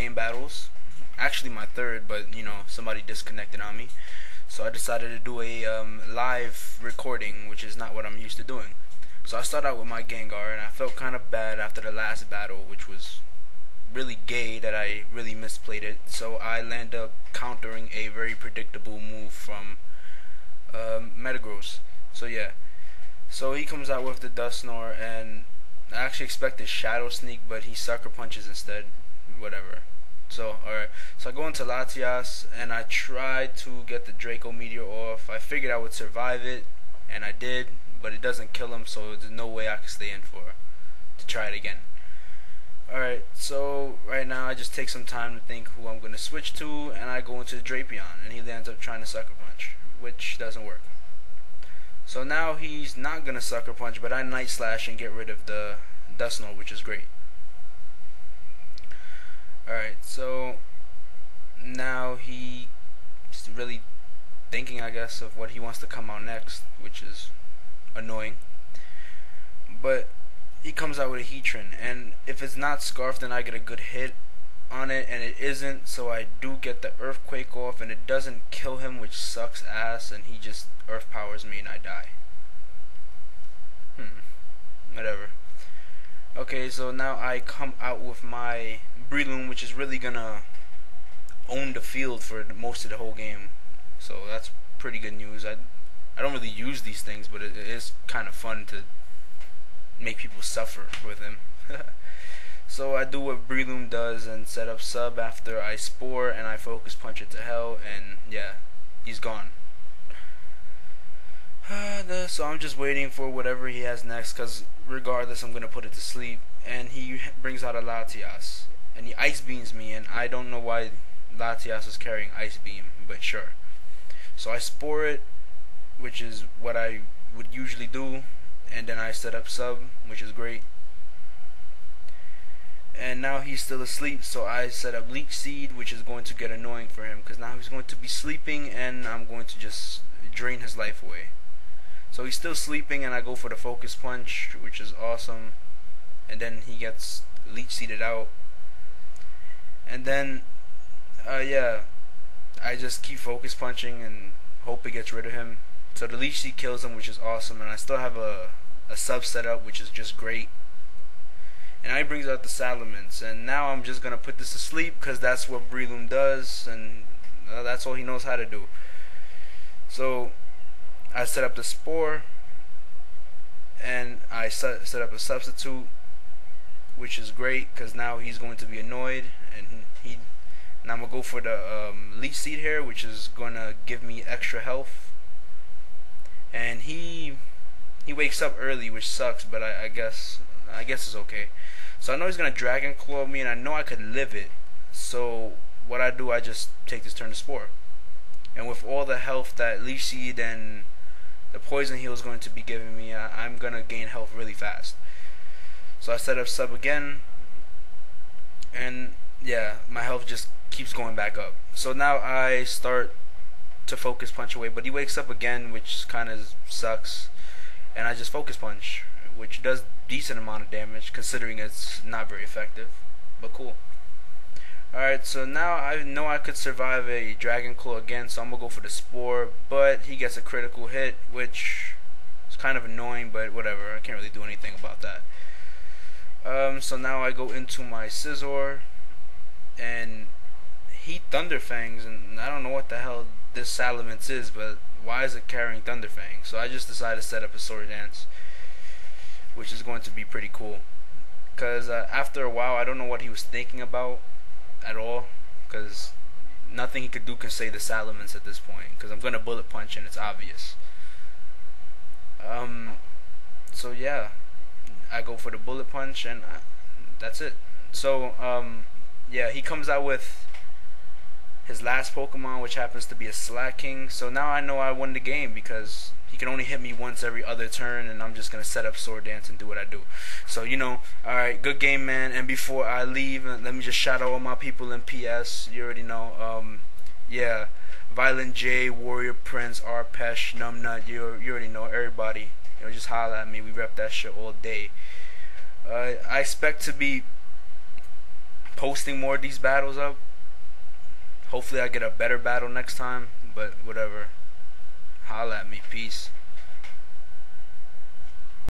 game battles. Actually my third, but you know, somebody disconnected on me. So I decided to do a live recording, which is not what I'm used to doing. So I started out with my Gengar, and I felt kind of bad after the last battle, which was really gay that I really misplayed it. So I landed up countering a very predictable move from Metagross. So yeah. So he comes out with the Dusknoir, and I actually expected Shadow Sneak, but he Sucker Punches instead. Whatever. So, alright. So I go into Latias, and I tried to get the Draco Meteor off. I figured I would survive it, and I did, but it doesn't kill him, so there's no way I can stay in to try it again. Alright, so right now I just take some time to think who I'm going to switch to, and I go into the Drapion, and he ends up trying to Sucker Punch, which doesn't work. So now he's not going to Sucker Punch, but I Night Slash and get rid of the Dusknoir, which is great. Alright, so now he's really thinking, I guess, of what he wants to come out next, which is annoying. But he comes out with a Heatran, and if it's not Scarf, then I get a good hit on it, and it isn't, so I do get the Earthquake off, and it doesn't kill him, which sucks ass, and he just Earth Powers me and I die. Whatever. Okay, so now I come out with my Breloom, which is really gonna own the field for most of the whole game. So that's pretty good news. I don't really use these things, but it is kind of fun to make people suffer with him. So I do what Breloom does and set up Sub after I Spore, and I Focus Punch it to hell, and yeah, he's gone. So I'm just waiting for whatever he has next, because regardless I'm going to put it to sleep. And he brings out a Latias, and he Ice Beams me, and I don't know why Latias is carrying Ice Beam, but sure. So I Spore it, which is what I would usually do, and then I set up Sub, which is great. And now he's still asleep, so I set up Leech Seed, which is going to get annoying for him, because now he's going to be sleeping, and I'm going to just drain his life away. So he's still sleeping, and I go for the Focus Punch, which is awesome. And then he gets Leech Seeded out. And then, yeah, I just keep Focus Punching and hope it gets rid of him. So the Leech Seed kills him, which is awesome. And I still have a Sub set up, which is just great. And now he brings out the Salamence. And now I'm just going to put this to sleep, because that's what Breloom does. And that's all he knows how to do. So I set up the Spore, and I set up a Substitute, which is great, because now he's going to be annoyed, and now I'm going to go for the Leech Seed here, which is going to give me extra health. And he wakes up early, which sucks, but I guess it's okay. So I know he's going to Dragon Claw me, and I know I could live it, so what I do, I just take this turn to Spore. And with all the health that Leech Seed and the Poison Heal is going to be giving me, I'm going to gain health really fast. So I set up Sub again, and yeah, my health just keeps going back up. So now I start to Focus Punch away, but he wakes up again, which kind of sucks, and I just Focus Punch, which does decent amount of damage considering it's not very effective, but cool. Alright, so now I know I could survive a Dragon Claw again, so I'm going to go for the Spore, but he gets a critical hit, which is kind of annoying, but whatever, I can't really do anything about that. So now I go into my Scizor, and he Thunderfangs, and I don't know what the hell this Salamence is, but why is it carrying Thunderfang? So I just decided to set up a Sword Dance, which is going to be pretty cool, because after a while I don't know what he was thinking about at all, because nothing he could do can say the Salamence at this point, because I'm gonna Bullet Punch and it's obvious. So yeah, I go for the Bullet Punch, and that's it. So yeah, he comes out with his last Pokemon, which happens to be a Slaking. So now I know I won the game, because he can only hit me once every other turn, and I'm just gonna set up Sword Dance and do what I do. So you know, alright, good game, man. And before I leave, let me just shout out all my people in PS. You already know. Yeah, Violent J, Warrior Prince, Arpesh, Numbnut. You already know everybody. You know, just holla at me. We rep that shit all day. I expect to be posting more of these battles up. Hopefully I get a better battle next time, but whatever. Holla at me. Peace.